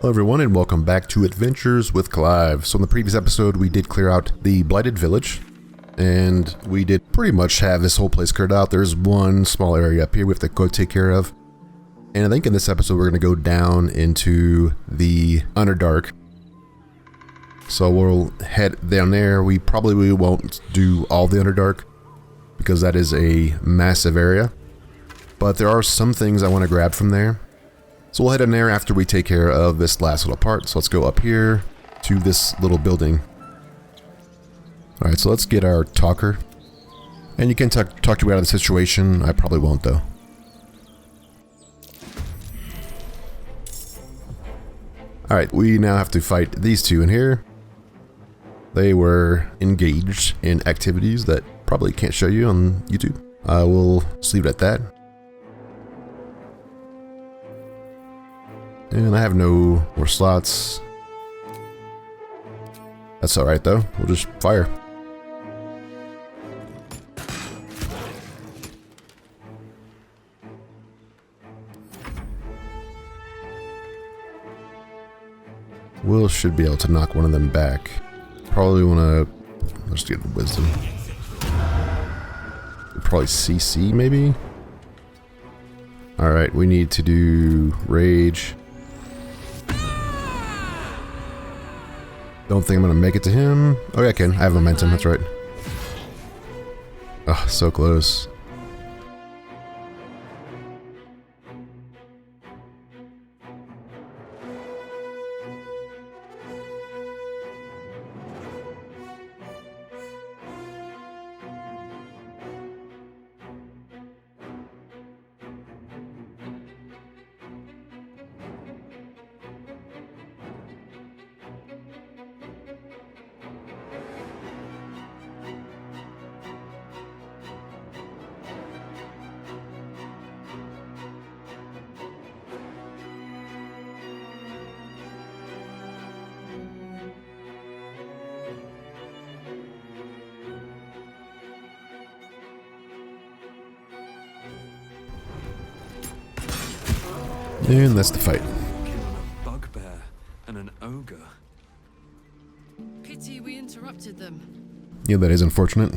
Hello everyone and welcome back to Adventures with Clive. So in the previous episode we did clear out the Blighted Village and we did pretty much have this whole place cleared out. There's one small area up here we have to go take care of. And I think in this episode we're going to go down into the Underdark. So we'll head down there. We probably won't do all the Underdark because that is a massive area. But there are some things I want to grab from there. So we'll head in there after we take care of this last little part. So let's go up here to this little building. Alright, so let's get our talker. And you can talk your way out of the situation. I probably won't though. Alright, we now have to fight these two in here. They were engaged in activities that probably can't show you on YouTube. I will just leave it at that. And I have no more slots. That's alright though, we'll just fire. Will should be able to knock one of them back. Probably wanna, let's get wisdom. Probably CC maybe? Alright, we need to do rage. Don't think I'm gonna make it to him. Oh yeah, I can. I have momentum, that's right. Oh, so close. And that's the fight. A Bugbear and an Ogre. Pity we interrupted them. Yeah, that is unfortunate.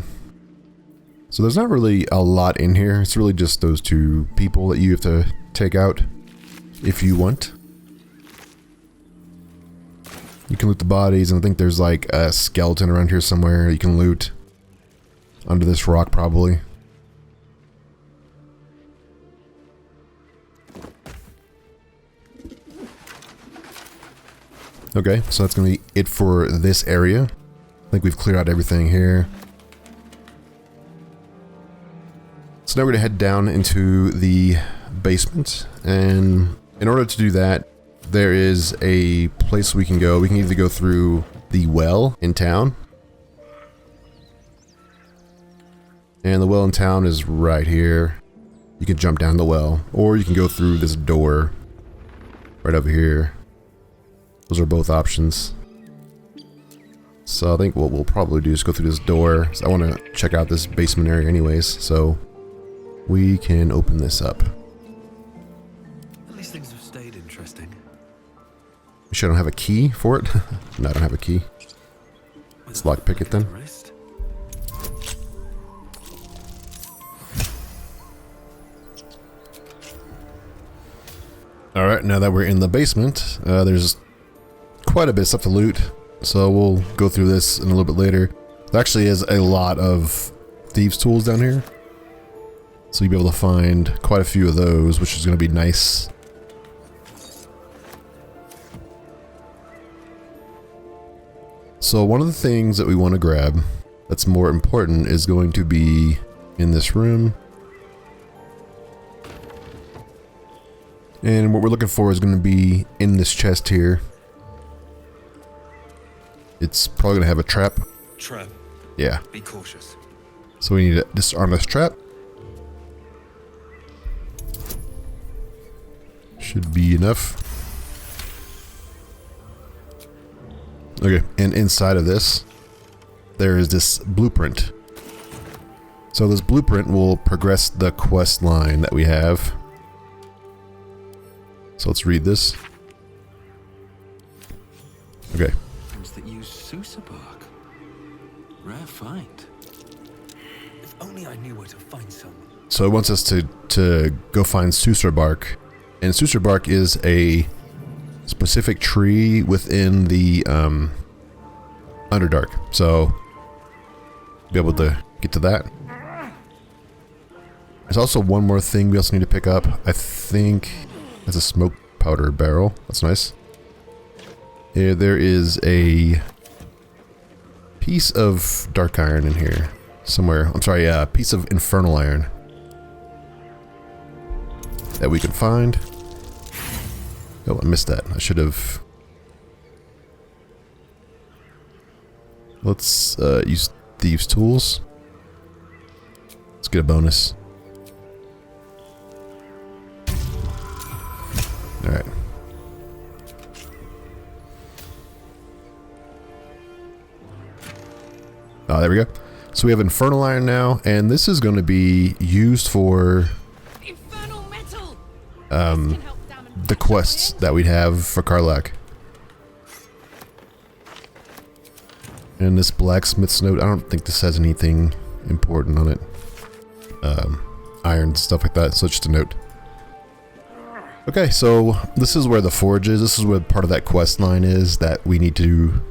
So there's not really a lot in here. It's really just those two people that you have to take out if you want. You can loot the bodies, and I think there's like a skeleton around here somewhere you can loot. Under this rock, probably. Okay, so that's going to be it for this area. I think we've cleared out everything here. So now we're going to head down into the basement. And in order to do that, there is a place we can go. We can either go through the well in town. And the well in town is right here. You can jump down the well. Or you can go through this door right over here. Those are both options. So I think what we'll probably do is go through this door. So I want to check out this basement area anyways, so we can open this up. At least things have stayed interesting. You sure I don't have a key for it? No, I don't have a key. Let's lockpick it then. Alright, now that we're in the basement, there's quite a bit of stuff to loot, so we'll go through this in a little bit later. There actually is a lot of thieves' tools down here, so you'll be able to find quite a few of those, which is going to be nice. So one of the things that we want to grab that's more important is going to be in this room. And what we're looking for is going to be in this chest here. It's probably going to have a trap. Trap. Yeah. Be cautious. So we need to disarm this trap. Should be enough. Okay, and inside of this, there is this blueprint. So this blueprint will progress the quest line that we have. So let's read this. Okay. Ones that use Sousa bark. Rare find. If only I knew where to find some. So it wants us to go find Sousa bark. And Sousa bark is a specific tree within the Underdark. So be able to get to that. There's also one more thing we also need to pick up. I think it's a smoke powder barrel. That's nice. Yeah, there is a piece of dark iron in here somewhere. I'm sorry, a piece of infernal iron that we can find. Oh, I missed that. I should have. Let's use thieves' tools. Let's get a bonus. Alright. Oh, there we go. So we have infernal iron now, and this is going to be used for the quests that we have for Karlach. And this blacksmith's note, I don't think this has anything important on it. Iron, stuff like that, so it's just a note. Okay, so this is where the forge is. This is where part of that quest line is that we need to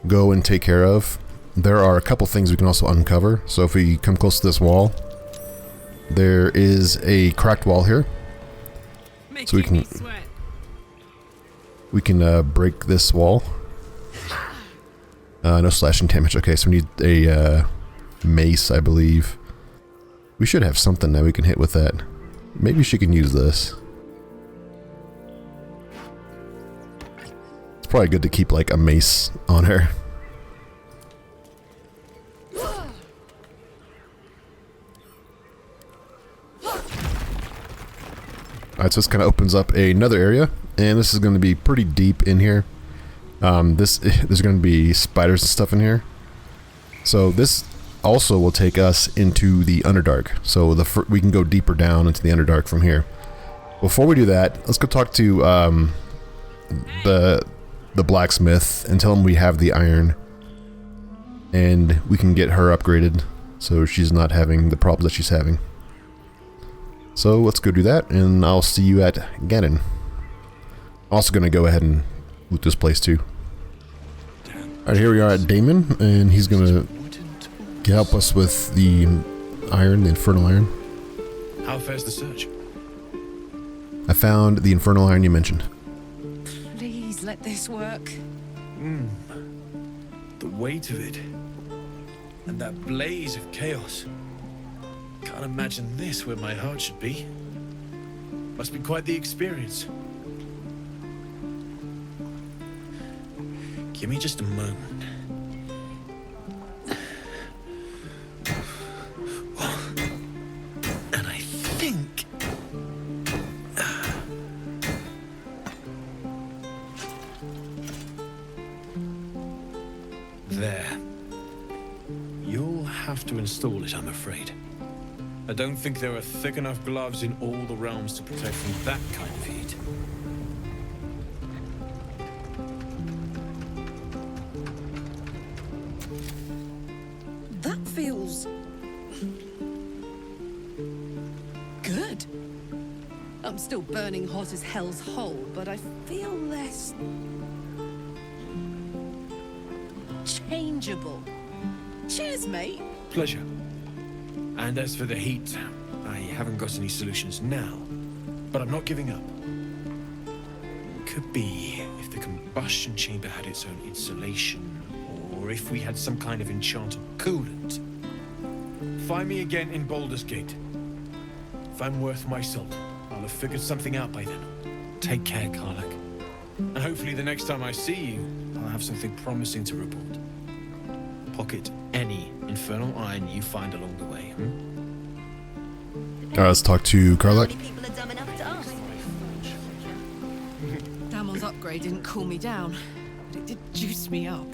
go and take care of. There are a couple things we can also uncover. So if we come close to this wall, there is a cracked wall here. So we can break this wall. No slashing damage. Okay, so we need a mace, I believe. We should have something that we can hit with that. Maybe she can use this. It's probably good to keep like a mace on her. Alright, so this kind of opens up another area, and this is going to be pretty deep in here. There's going to be spiders and stuff in here. So this also will take us into the Underdark. So we can go deeper down into the Underdark from here. Before we do that, let's go talk to the blacksmith and tell him we have the iron, and we can get her upgraded so she's not having the problems that she's having. So let's go do that, and I'll see you at Ganon. Also going to go ahead and loot this place too. Alright, here we are at Damon, and he's going to help us with the iron, the infernal iron. How fares the search? I found the infernal iron you mentioned. Please let this work. The weight of it. And that blaze of chaos. Can't imagine this where my heart should be. Must be quite the experience. Give me just a moment. And I think... There. You'll have to install it, I'm afraid. I don't think there are thick enough gloves in all the realms to protect from that kind of heat. That feels... good. I'm still burning hot as hell's hole, but I feel less... changeable. Cheers, mate. Pleasure. And as for the heat, I haven't got any solutions now, but I'm not giving up. Could be if the combustion chamber had its own insulation, or if we had some kind of enchanted coolant. Find me again in Baldur's Gate. If I'm worth my salt, I'll have figured something out by then. Take care, Karlach. And hopefully the next time I see you, I'll have something promising to report. Pocket any infernal iron you find along the way, Alright, let's talk to Karlach. Damon's upgrade didn't cool me down, but it did juice me up.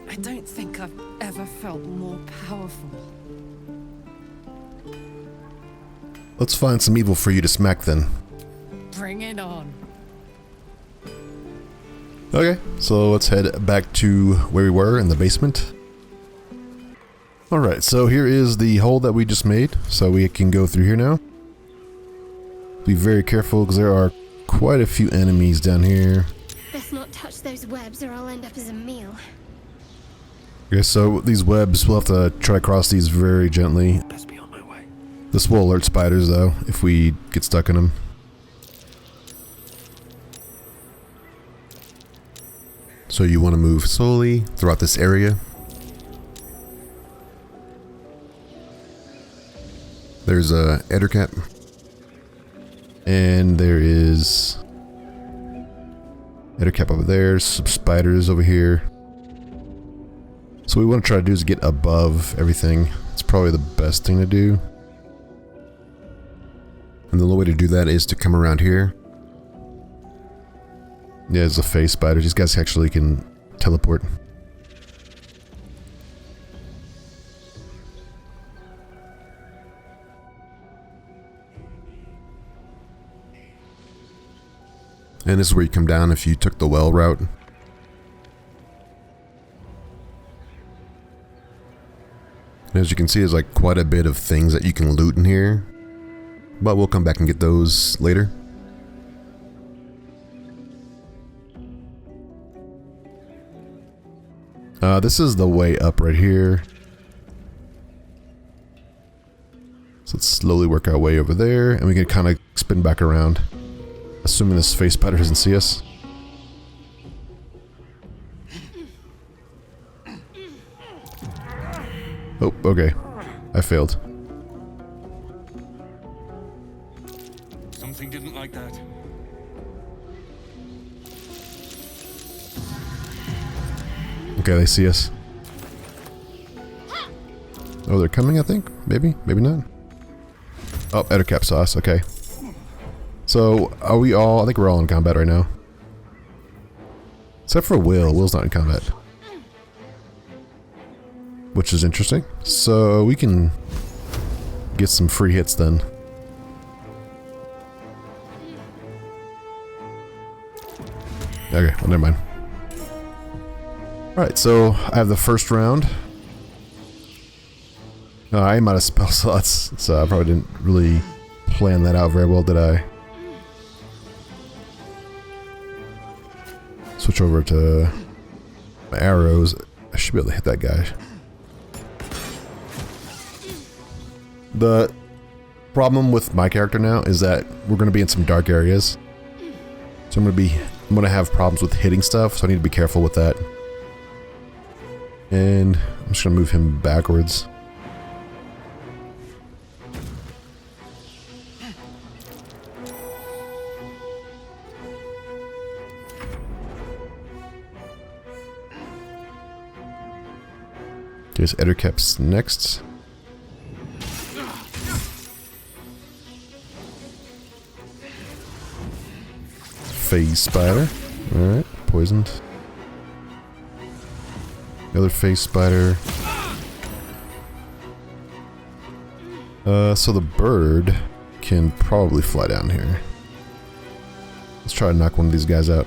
I don't think I've ever felt more powerful. Let's find some evil for you to smack then. Bring it on. Okay, so let's head back to where we were in the basement. Alright, so here is the hole that we just made, so we can go through here now. Be very careful because there are quite a few enemies down here. Best not touch those webs or I'll end up as a meal. Okay, so these webs, we'll have to try to cross these very gently. Best be on my way. This will alert spiders though, if we get stuck in them. So you want to move slowly throughout this area. There's a Ettercap. And there is Ettercap over there, some spiders over here. So what we want to try to do is get above everything. It's probably the best thing to do. And the only way to do that is to come around here. Yeah, there's a phase spider. These guys actually can teleport. And this is where you come down if you took the well route. And as you can see, there's like quite a bit of things that you can loot in here. But we'll come back and get those later. This is the way up right here. So let's slowly work our way over there, and we can kind of spin back around. Assuming this face spider doesn't see us. Oh, okay. I failed. Something didn't like that. Okay, they see us. Oh, they're coming, I think? Maybe? Maybe not. Oh, Ettercap saw us. Okay. So, are we all... I think we're all in combat right now. Except for Will. Will's not in combat. Which is interesting. So, we can get some free hits then. Okay, well, never mind. Alright, so I have the first round. I am out of spell slots, so I probably didn't really plan that out very well, did I? Switch over to my arrows. I should be able to hit that guy. The problem with my character now is that we're going to be in some dark areas. So I'm going to have problems with hitting stuff, so I need to be careful with that. And I'm just going to move him backwards. There's Ettercaps next. Phase spider. Alright, poisoned. Another phase spider. So the bird can probably fly down here. Let's try to knock one of these guys out.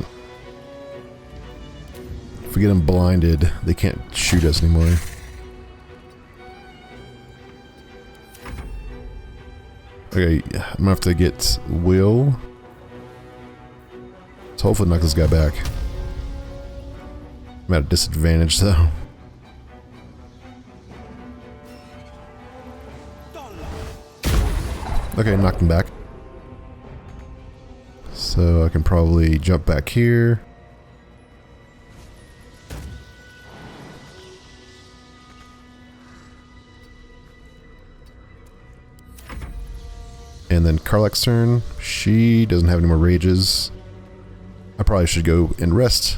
If we get them blinded, they can't shoot us anymore. Okay, I'm gonna have to get Will. So hopefully knock this guy back. I'm at a disadvantage though. Okay, knocked him back. So I can probably jump back here. And then Karlach's turn. She doesn't have any more rages. I probably should go and rest.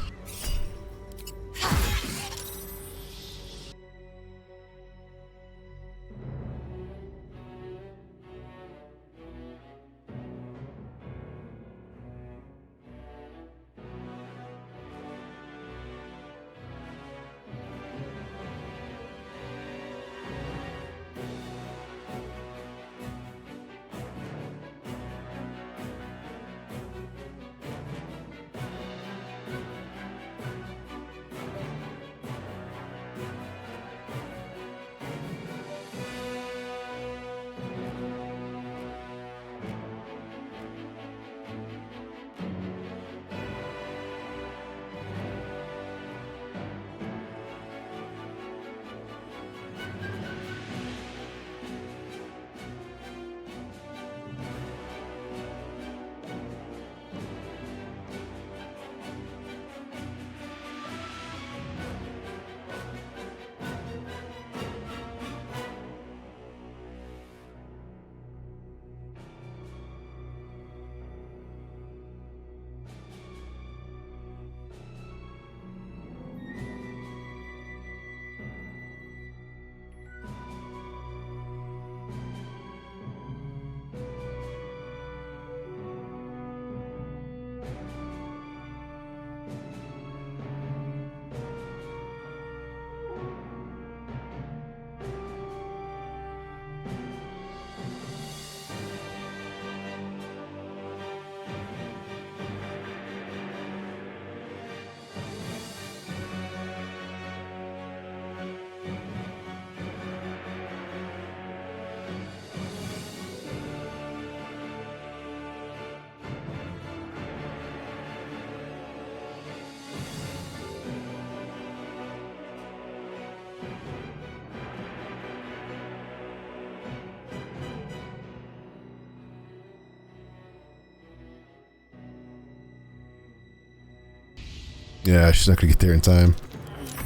Yeah, she's not gonna get there in time.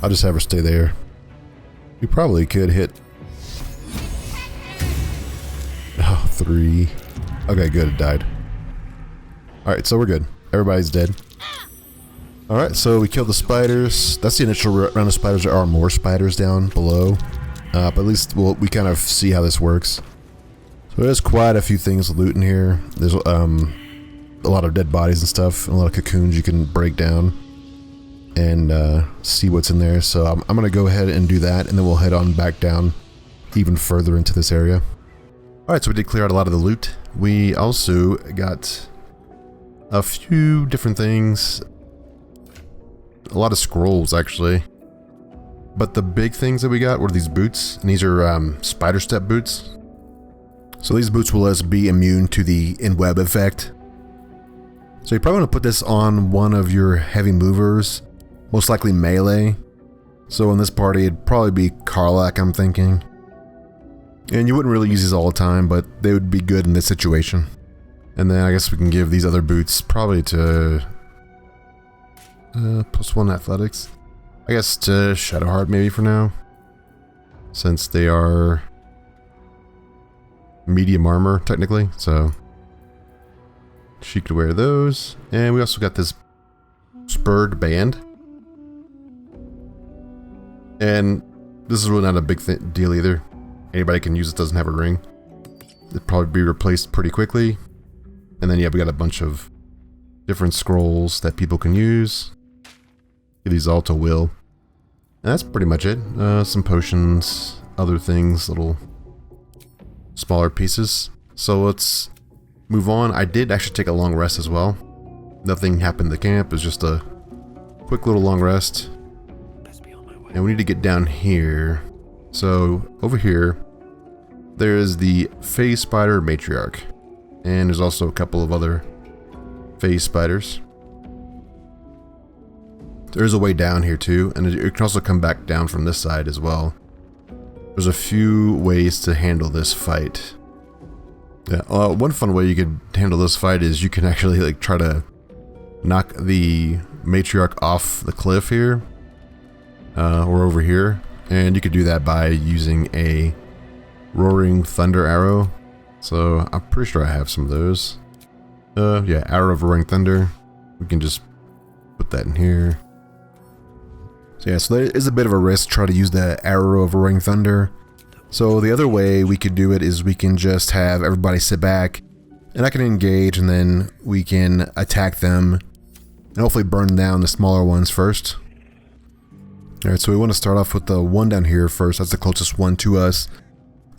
I'll just have her stay there. We probably could hit... Oh, 3. Okay, good, it died. Alright, so we're good. Everybody's dead. Alright, so we killed the spiders. That's the initial round of spiders. There are more spiders down below. But at least we kind of see how this works. So there's quite a few things to loot in here. There's a lot of dead bodies and stuff, and a lot of cocoons you can break down and see what's in there. So I'm going to go ahead and do that, and then we'll head on back down even further into this area. Alright, so we did clear out a lot of the loot. We also got a few different things. A lot of scrolls, actually. But the big things that we got were these boots, and these are spider step boots. So these boots will let us be immune to the in-web effect. So you probably want to put this on one of your heavy movers, most likely melee. So in this party, it'd probably be Karlach, I'm thinking. And you wouldn't really use these all the time, but they would be good in this situation. And then I guess we can give these other boots probably to +1 athletics. I guess to Shadowheart maybe for now, since they are medium armor technically, so she could wear those. And we also got this spurred band, and this is really not a big deal either. Anybody can use it, doesn't have a ring. It'd probably be replaced pretty quickly. And then yeah, we got a bunch of different scrolls that people can use. Give these all to Will. And that's pretty much it. Some potions, other things, little smaller pieces. So let's move on. I did actually take a long rest as well. Nothing happened in the camp. It was just a quick little long rest. And we need to get down here. So over here, there's the phase spider Matriarch. And there's also a couple of other phase spiders. There's a way down here too, and it can also come back down from this side as well. There's a few ways to handle this fight. Yeah, one fun way you could handle this fight is you can actually like try to knock the Matriarch off the cliff here, or over here, and you could do that by using a roaring thunder arrow. So I'm pretty sure I have some of those. Yeah, arrow of roaring thunder. We can just put that in here. So yeah, so there is a bit of a risk try to use the arrow of roaring thunder. So the other way we could do it is we can just have everybody sit back, and I can engage, and then we can attack them and hopefully burn down the smaller ones first. Alright, so we want to start off with the one down here first. That's the closest one to us,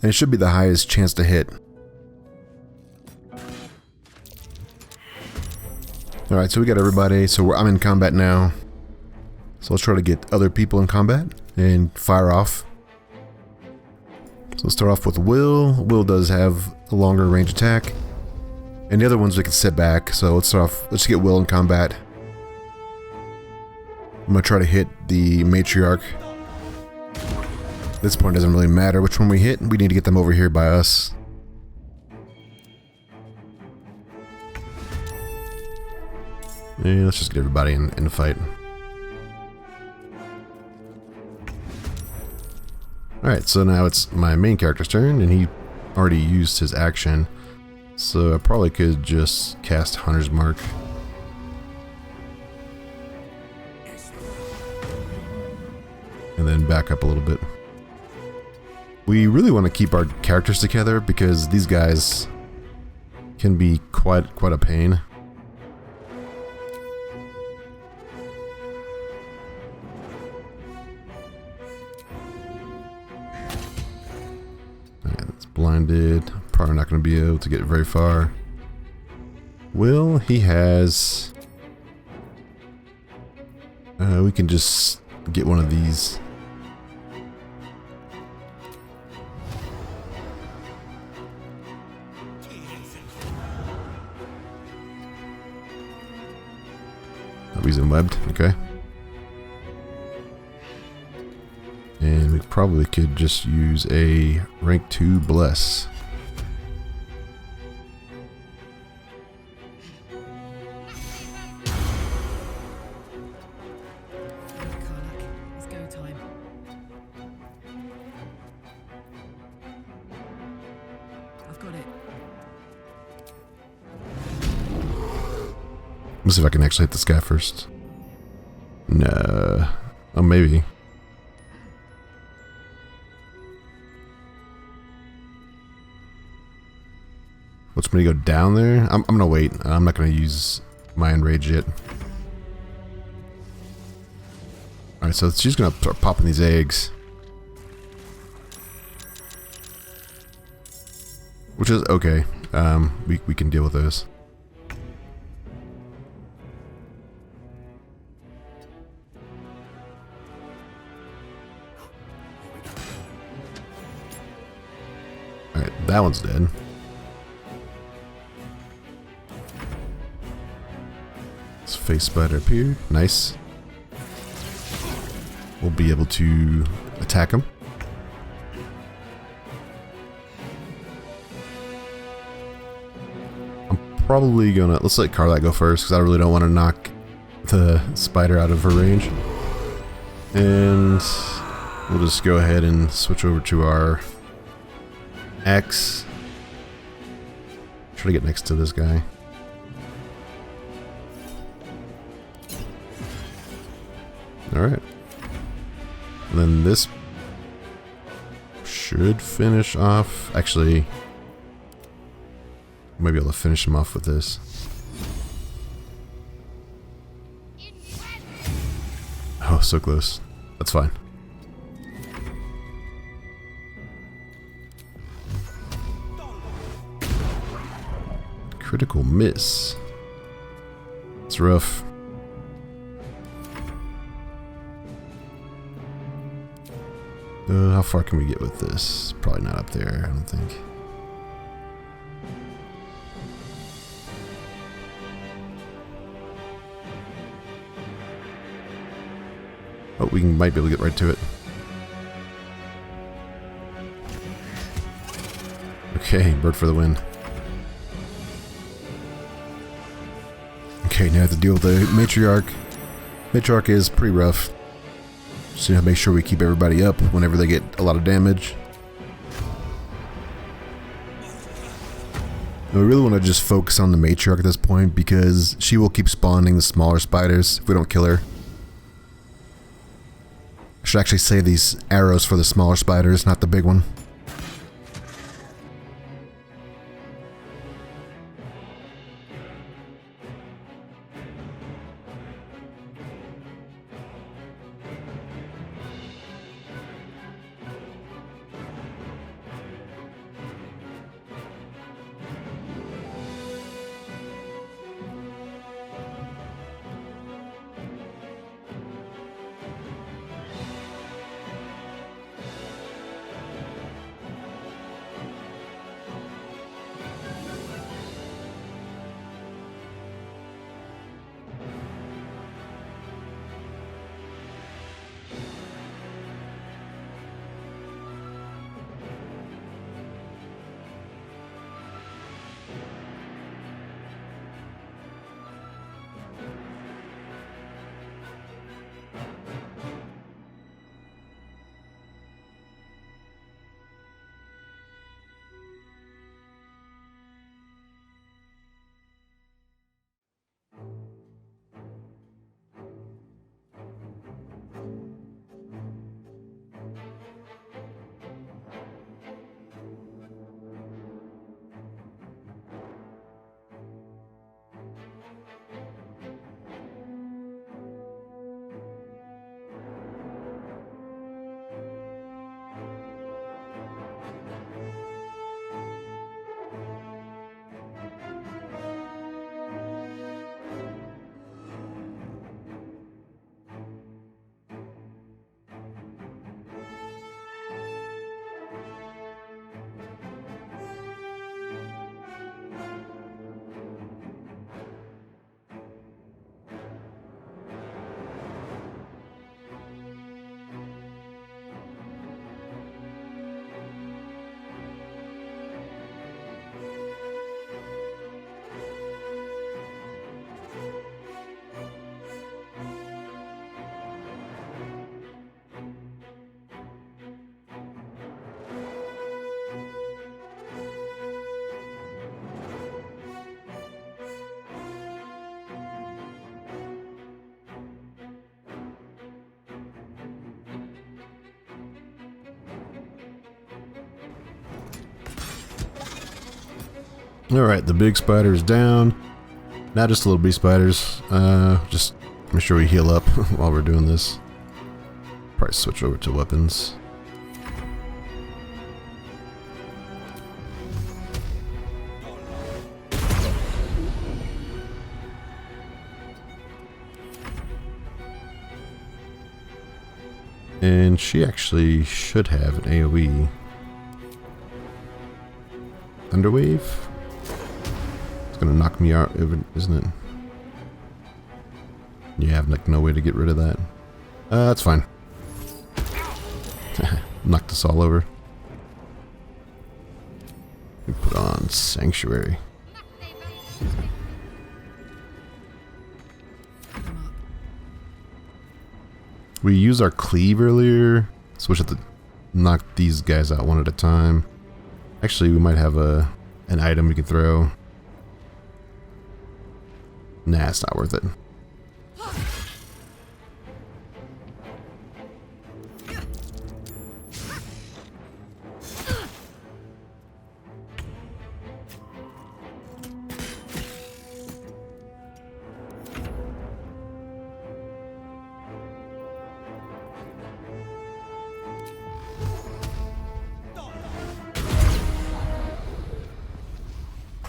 and it should be the highest chance to hit. Alright, so we got everybody. So I'm in combat now. So let's try to get other people in combat and fire off. So let's start off with Will. Will does have a longer range attack. And the other ones we can sit back. So let's start off, let's get Will in combat. I'm going to try to hit the Matriarch. At this point it doesn't really matter which one we hit. We need to get them over here by us. Yeah, let's just get everybody in the fight. Alright, so now it's my main character's turn, and he already used his action. So I probably could just cast Hunter's Mark. And then back up a little bit. We really want to keep our characters together because these guys can be quite a pain. Blinded. Probably not going to be able to get very far. Will, he has... we can just get one of these. Oh, he's in webbed. Okay. And we probably could just use a rank 2 bless. Let's see if I can actually hit this guy first. No. Oh, maybe. What's me to go down there? I'm gonna wait. I'm not gonna use my enrage yet. Alright, so she's gonna start popping these eggs. Which is okay. We can deal with those. Alright, that one's dead. This face spider up here. Nice. We'll be able to attack him. I'm probably gonna... Let's let Karlach go first, because I really don't want to knock the spider out of her range. And we'll just go ahead and switch over to our axe. Try to get next to this guy. Alright. And then this should finish off. Actually, might be able to finish him off with this. Oh, so close. That's fine. Critical miss. It's rough. How far can we get with this? Probably not up there, I don't think. Oh, we might be able to get right to it. Okay, bird for the win. Okay, now I have to deal with the Matriarch. Matriarch is pretty rough. So you have to make sure we keep everybody up whenever they get a lot of damage. Now we really want to just focus on the Matriarch at this point because she will keep spawning the smaller spiders if we don't kill her. I should actually save these arrows for the smaller spiders, not the big one. Alright, the big spider's down. Now just little bee spiders. Just make sure we heal up while we're doing this. Probably switch over to weapons. And she actually should have an AoE. Thunderwave? It's gonna knock me out, isn't it? You have like no way to get rid of that. That's fine. Knocked us all over. We put on Sanctuary. We used our cleave earlier, so we should have to knock these guys out one at a time. Actually, we might have an item we can throw. Nah, it's not worth it.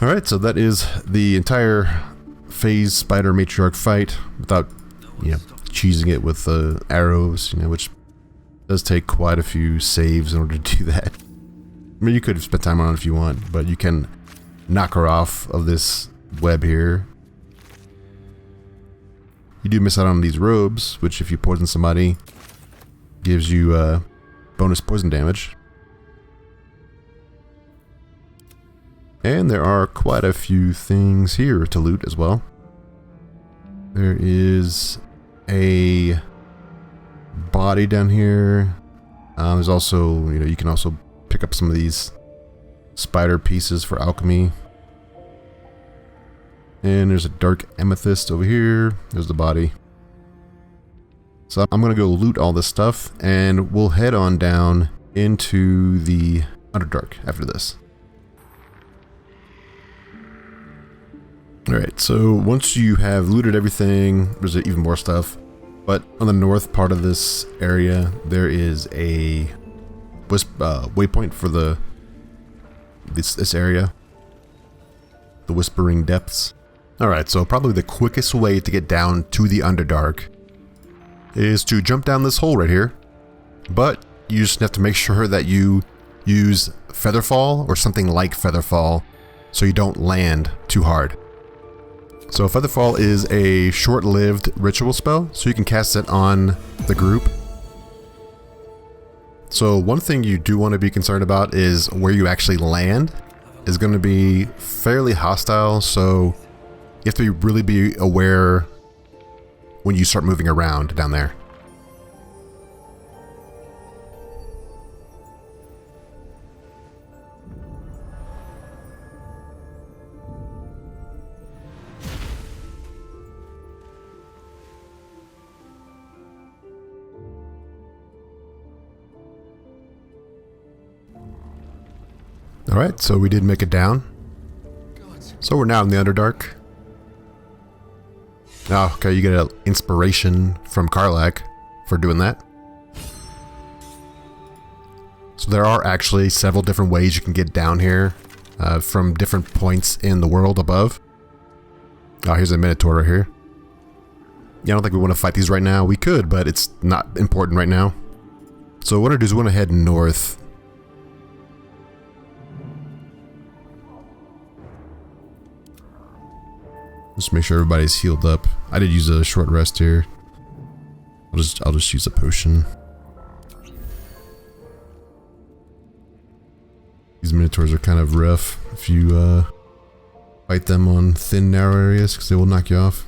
Alright, so that is the entire phase spider matriarch fight without, cheesing it with arrows, which does take quite a few saves in order to do that. I mean, you could spend time on it if you want, but you can knock her off of this web here. You do miss out on these robes, which if you poison somebody, gives you bonus poison damage. And there are quite a few things here to loot as well. There is a body down here. There's also, you can also pick up some of these spider pieces for alchemy. And there's a dark amethyst over here. There's the body. So I'm going to go loot all this stuff and we'll head on down into the Underdark after this. Alright, so once you have looted everything, there's even more stuff. But on the north part of this area, there is a waypoint for this area. The Whispering Depths. Alright, so probably the quickest way to get down to the Underdark is to jump down this hole right here. But you just have to make sure that you use Featherfall or something like Featherfall so you don't land too hard. So Featherfall is a short-lived ritual spell, so you can cast it on the group. So one thing you do want to be concerned about is where you actually land is going to be fairly hostile, so you have to really be aware when you start moving around down there. Alright, so we did make it down. So we're now in the Underdark. Oh, okay, you get an inspiration from Karlach for doing that. So there are actually several different ways you can get down here from different points in the world above. Oh, here's a Minotaur right here. Yeah, I don't think we want to fight these right now. We could, but it's not important right now. So what I want to do is we want to head north. Just make sure everybody's healed up. I did use a short rest here. I'll just use a potion. These Minotaurs are kind of rough if you fight them on thin, narrow areas because they will knock you off.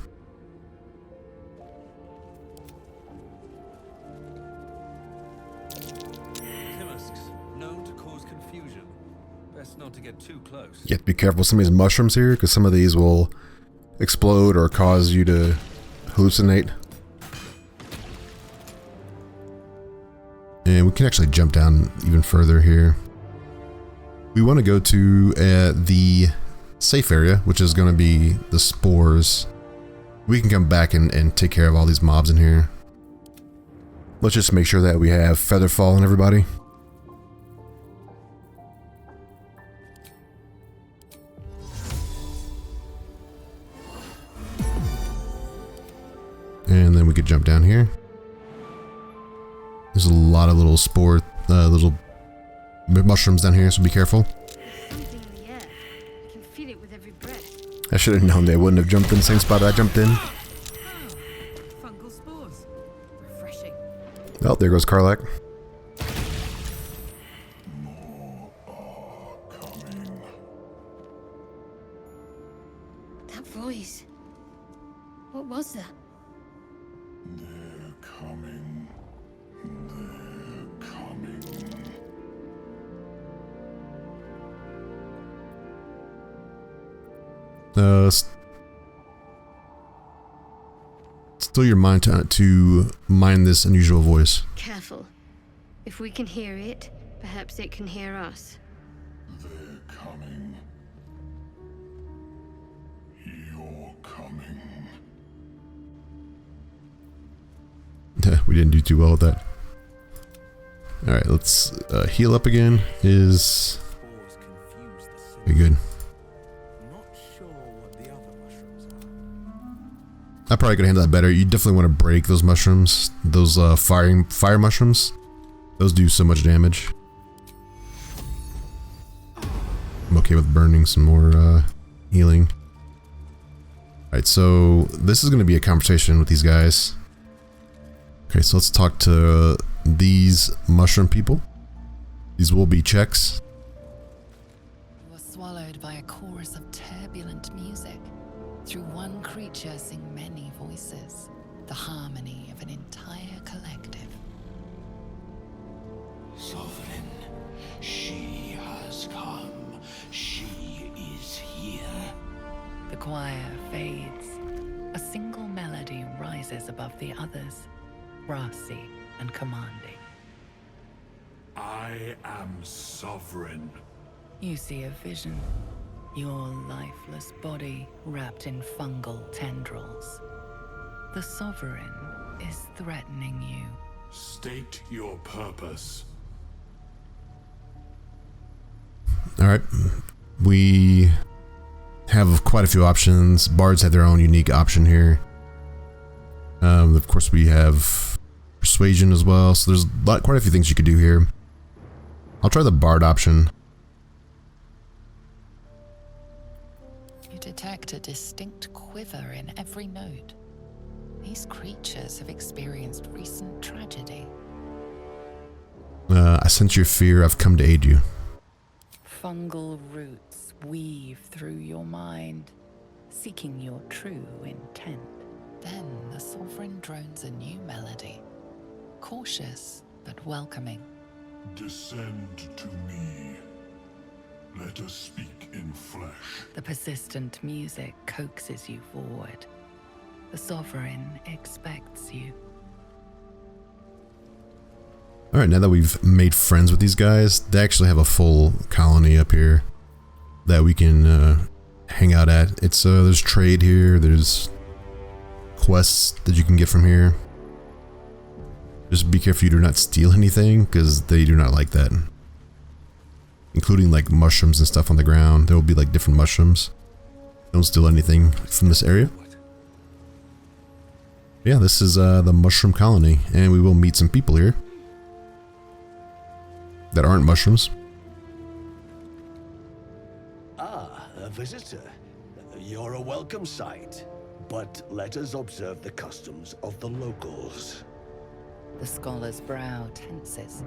Known to cause confusion. Best not to get too close. You have to be careful with some of these mushrooms here because some of these will explode or cause you to hallucinate. And we can actually jump down even further here. We want to go to the safe area, which is going to be the spores. We can come back and take care of all these mobs in here. Let's just make sure that we have Featherfall and everybody. And then we could jump down here. There's a lot of little spore, little mushrooms down here, so be careful. Something in the air. I can feel it with every breath. I should have known they wouldn't have jumped in the same spot I jumped in. Fungal spores. Refreshing. Oh, there goes Karlach. That voice. What was that? They're coming. They're coming. Still your mind to mind this unusual voice. Careful. If we can hear it, perhaps it can hear us. They're coming. You're coming. We didn't do too well with that. Alright, let's heal up again. Is Spores confuse the sick. very good. Not sure what the other mushrooms are. I probably could handle that better. You definitely want to break those mushrooms. Those fire mushrooms. Those do so much damage. I'm okay with burning some more healing. Alright, so this is going to be a conversation with these guys. Okay, so let's talk to these mushroom people. These will be checks. You were swallowed by a chorus of turbulent music. Through one creature sing many voices, the harmony of an entire collective. Sovereign, she has come. She is here. The choir fades. A single melody rises above the others, brassy and commanding. I am sovereign. You see a vision. Your lifeless body wrapped in fungal tendrils. The Sovereign is threatening you. State your purpose. Alright, we have quite a few options. Bards have their own unique option here. Of course, we have Persuasion as well, so there's quite a few things you could do here. I'll try the Bard option. You detect a distinct quiver in every note. These creatures have experienced recent tragedy. I sense your fear. I've come to aid you. Fungal roots weave through your mind, seeking your true intent. Then the Sovereign drones a new melody, cautious but welcoming. Descend to me. Let us speak in flesh. The persistent music coaxes you forward. The Sovereign expects you. Alright, now that we've made friends with these guys, they actually have a full colony up here that we can hang out at. It's there's trade here, there's quests that you can get from here. Just be careful you do not steal anything, because they do not like that. Including like mushrooms and stuff on the ground. There will be like different mushrooms. Don't steal anything from this area. Yeah, this is the mushroom colony, and we will meet some people here that aren't mushrooms. Ah, a visitor. You're a welcome sight. But let us observe the customs of the locals. The scholar's brow tenses.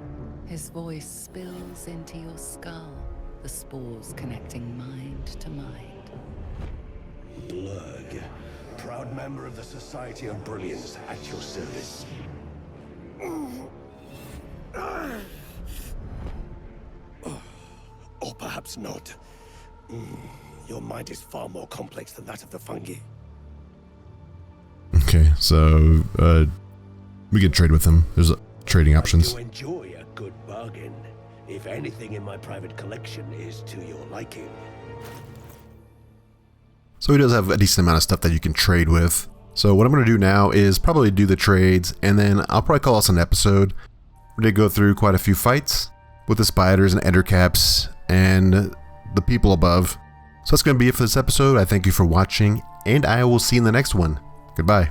His voice spills into your skull, the spores connecting mind to mind. Blurg, proud member of the Society of Brilliance, at your service. Or perhaps not. Your mind is far more complex than that of the fungi. Okay, so we can trade with them. There's trading options. I do enjoy a good bargain. If anything in my private collection is to your liking. So he does have a decent amount of stuff that you can trade with. So what I'm going to do now is probably do the trades, and then I'll probably call us an episode. We did go through quite a few fights with the spiders and Ettercaps and the people above. So that's going to be it for this episode. I thank you for watching, and I will see you in the next one. Goodbye.